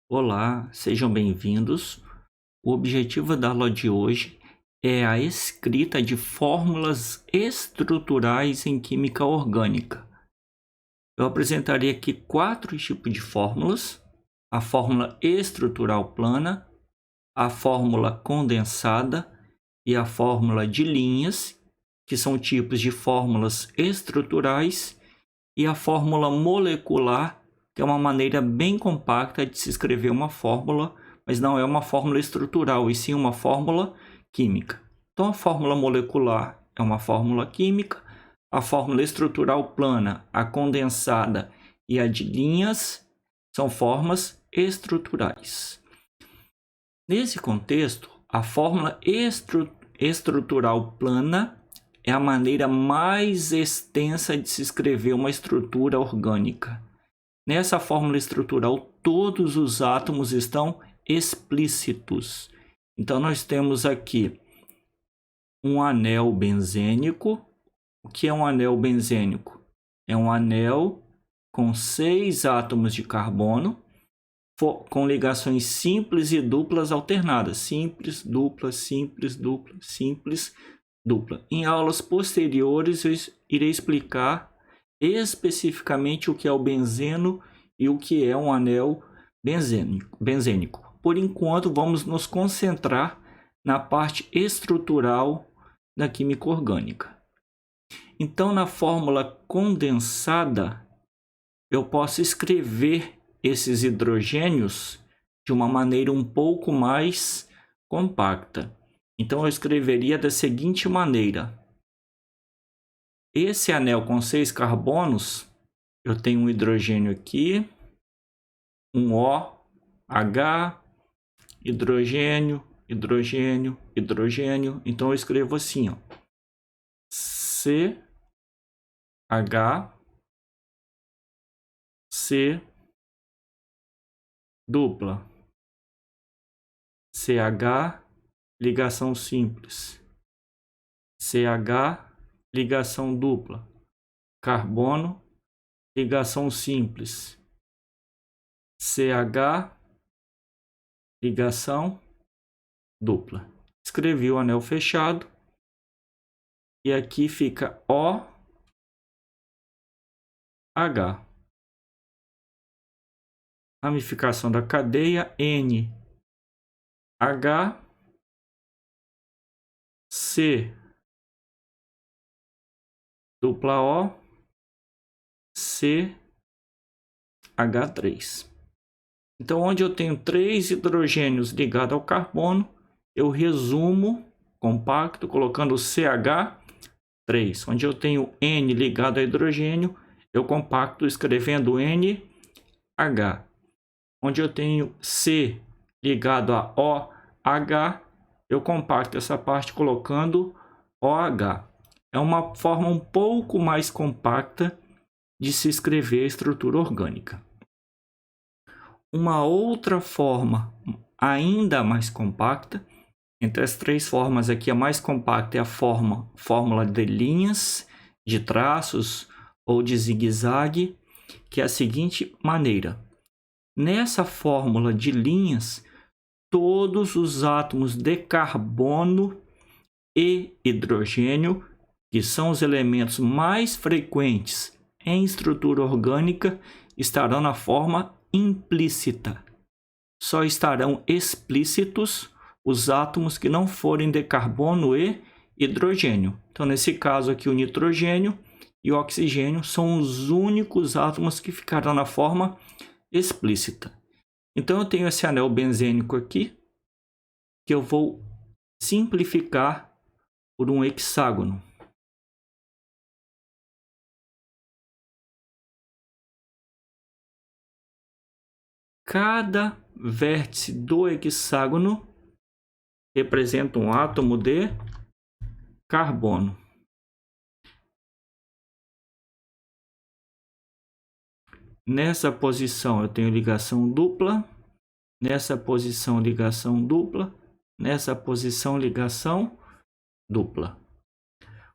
Olá, sejam bem-vindos. O objetivo da aula de hoje é a escrita de fórmulas estruturais em química orgânica. Eu apresentarei aqui 4 tipos de fórmulas: a fórmula estrutural plana, a fórmula condensada e a fórmula de linhas, que são tipos de fórmulas estruturais, e a fórmula molecular, que é uma maneira bem compacta de se escrever uma fórmula, mas não é uma fórmula estrutural, e sim uma fórmula química. Então, a fórmula molecular é uma fórmula química, a fórmula estrutural plana, a condensada e a de linhas são formas estruturais. Nesse contexto, a fórmula estrutural plana é a maneira mais extensa de se escrever uma estrutura orgânica. Nessa fórmula estrutural, todos os átomos estão explícitos. Então, nós temos aqui um anel benzênico. O que é um anel benzênico? É um anel com 6 átomos de carbono, com ligações simples e duplas alternadas. Simples, dupla, simples, dupla, simples, dupla. Em aulas posteriores, eu irei explicar especificamente o que é o benzeno e o que é um anel benzênico. Por enquanto, vamos nos concentrar na parte estrutural da química orgânica. Então, na fórmula condensada, eu posso escrever esses hidrogênios de uma maneira um pouco mais compacta. Então, eu escreveria da seguinte maneira: esse anel com 6 carbonos, eu tenho um hidrogênio aqui, um OH, hidrogênio, hidrogênio, hidrogênio. Então, eu escrevo assim, ó, CH, C dupla, CH, ligação simples, CH, ligação dupla, carbono, ligação simples, CH, ligação dupla. Escrevi o anel fechado e aqui fica OH. Ramificação da cadeia NH, C dupla O, CH3. Então, onde eu tenho 3 hidrogênios ligados ao carbono, eu resumo compacto colocando CH3. Onde eu tenho N ligado a hidrogênio, eu compacto escrevendo NH. Onde eu tenho C ligado a OH, eu compacto essa parte colocando OH. É uma forma um pouco mais compacta de se escrever a estrutura orgânica. Uma outra forma ainda mais compacta, entre as 3 formas aqui, a mais compacta é a fórmula de linhas, de traços ou de zigue-zague, que é a seguinte maneira. Nessa fórmula de linhas, todos os átomos de carbono e hidrogênio, que são os elementos mais frequentes em estrutura orgânica, estarão na forma implícita. Só estarão explícitos os átomos que não forem de carbono e hidrogênio. Então, nesse caso aqui, o nitrogênio e o oxigênio são os únicos átomos que ficarão na forma explícita. Então, eu tenho esse anel benzênico aqui, que eu vou simplificar por um hexágono. Cada vértice do hexágono representa um átomo de carbono. Nessa posição eu tenho ligação dupla, nessa posição ligação dupla, nessa posição ligação dupla.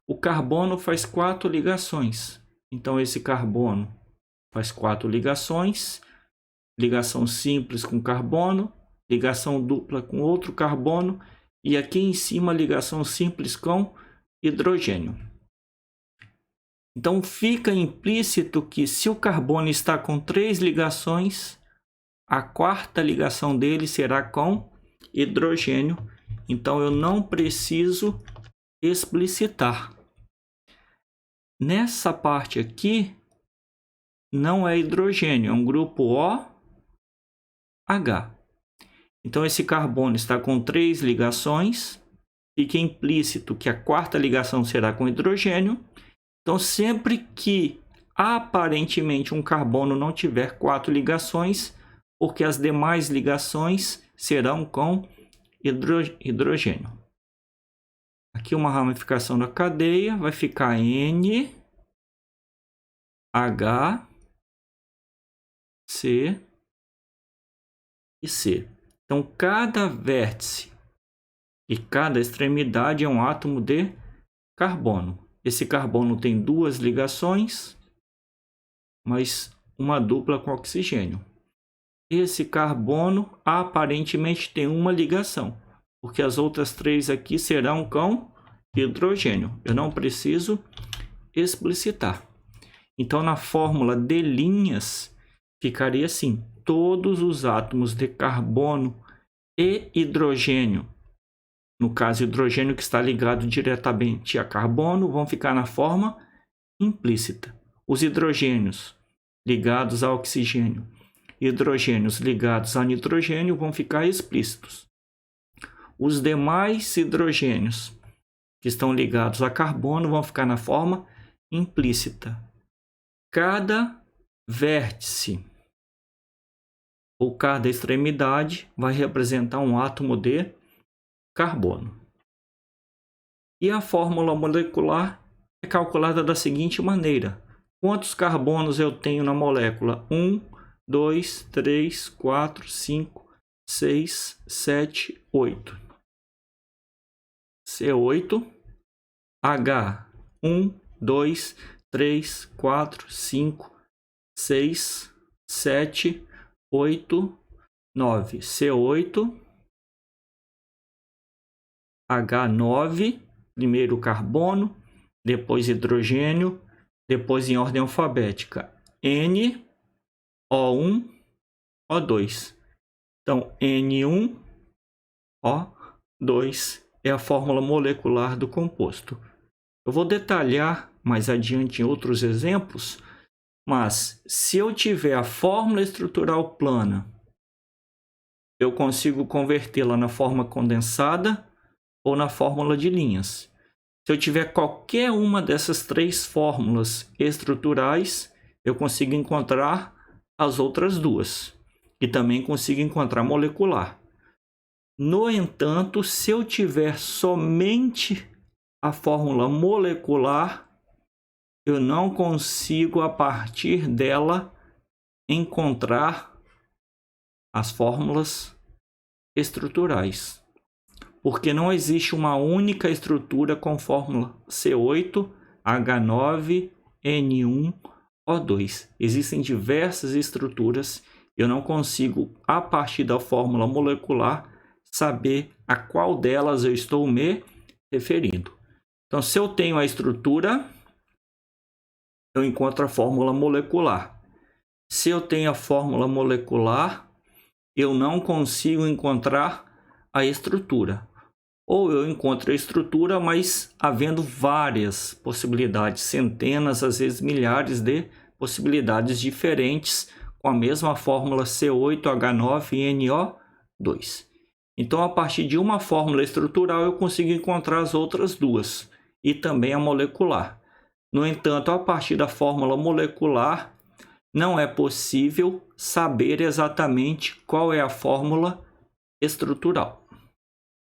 O carbono faz 4 ligações. Então esse carbono faz 4 ligações. ligação simples com carbono, ligação dupla com outro carbono e aqui em cima ligação simples com hidrogênio. Então fica implícito que se o carbono está com 3 ligações, a quarta ligação dele será com hidrogênio. Então eu não preciso explicitar. Nessa parte aqui não é hidrogênio, é um grupo OH. Então esse carbono está com 3 ligações. Fica implícito que a quarta ligação será com hidrogênio. Então sempre que aparentemente um carbono não tiver 4 ligações, porque as demais ligações serão com hidrogênio. Aqui uma ramificação da cadeia vai ficar N, H, C e C. Então cada vértice e cada extremidade é um átomo de carbono. Esse carbono tem 2 ligações, mas uma dupla com oxigênio. Esse carbono aparentemente tem uma ligação, porque as outras 3 aqui serão com hidrogênio. Eu não preciso explicitar. Então, na fórmula de linhas, ficaria assim: todos os átomos de carbono e hidrogênio, no caso hidrogênio que está ligado diretamente a carbono, vão ficar na forma implícita. Os hidrogênios ligados a oxigênio, hidrogênios ligados a nitrogênio vão ficar explícitos. Os demais hidrogênios que estão ligados a carbono vão ficar na forma implícita. Cada vértice ou cada extremidade vai representar um átomo de carbono. E a fórmula molecular é calculada da seguinte maneira: quantos carbonos eu tenho na molécula? 1, 2, 3, 4, 5, 6, 7, 8. C8, H, 1, 2, 3, 4, 5, 6, 7, 8, 9. C8, H9, primeiro carbono, depois hidrogênio, depois em ordem alfabética N, O1, O2. Então, N1, O2 é a fórmula molecular do composto. Eu vou detalhar mais adiante em outros exemplos, mas se eu tiver a fórmula estrutural plana, eu consigo convertê-la na forma condensada ou na fórmula de linhas. Se eu tiver qualquer uma dessas 3 fórmulas estruturais, eu consigo encontrar as outras 2 e também consigo encontrar molecular. No entanto, se eu tiver somente a fórmula molecular, eu não consigo, a partir dela, encontrar as fórmulas estruturais, porque não existe uma única estrutura com fórmula C8, H9, N1, O2. Existem diversas estruturas. Eu não consigo, a partir da fórmula molecular, saber a qual delas eu estou me referindo. Então, se eu tenho a estrutura, eu encontro a fórmula molecular. Se eu tenho a fórmula molecular, eu não consigo encontrar a estrutura. Ou eu encontro a estrutura, mas havendo várias possibilidades, centenas, às vezes milhares de possibilidades diferentes com a mesma fórmula C8, H9 e NO2. Então, a partir de uma fórmula estrutural, eu consigo encontrar as outras 2 e também a molecular. No entanto, a partir da fórmula molecular, não é possível saber exatamente qual é a fórmula estrutural.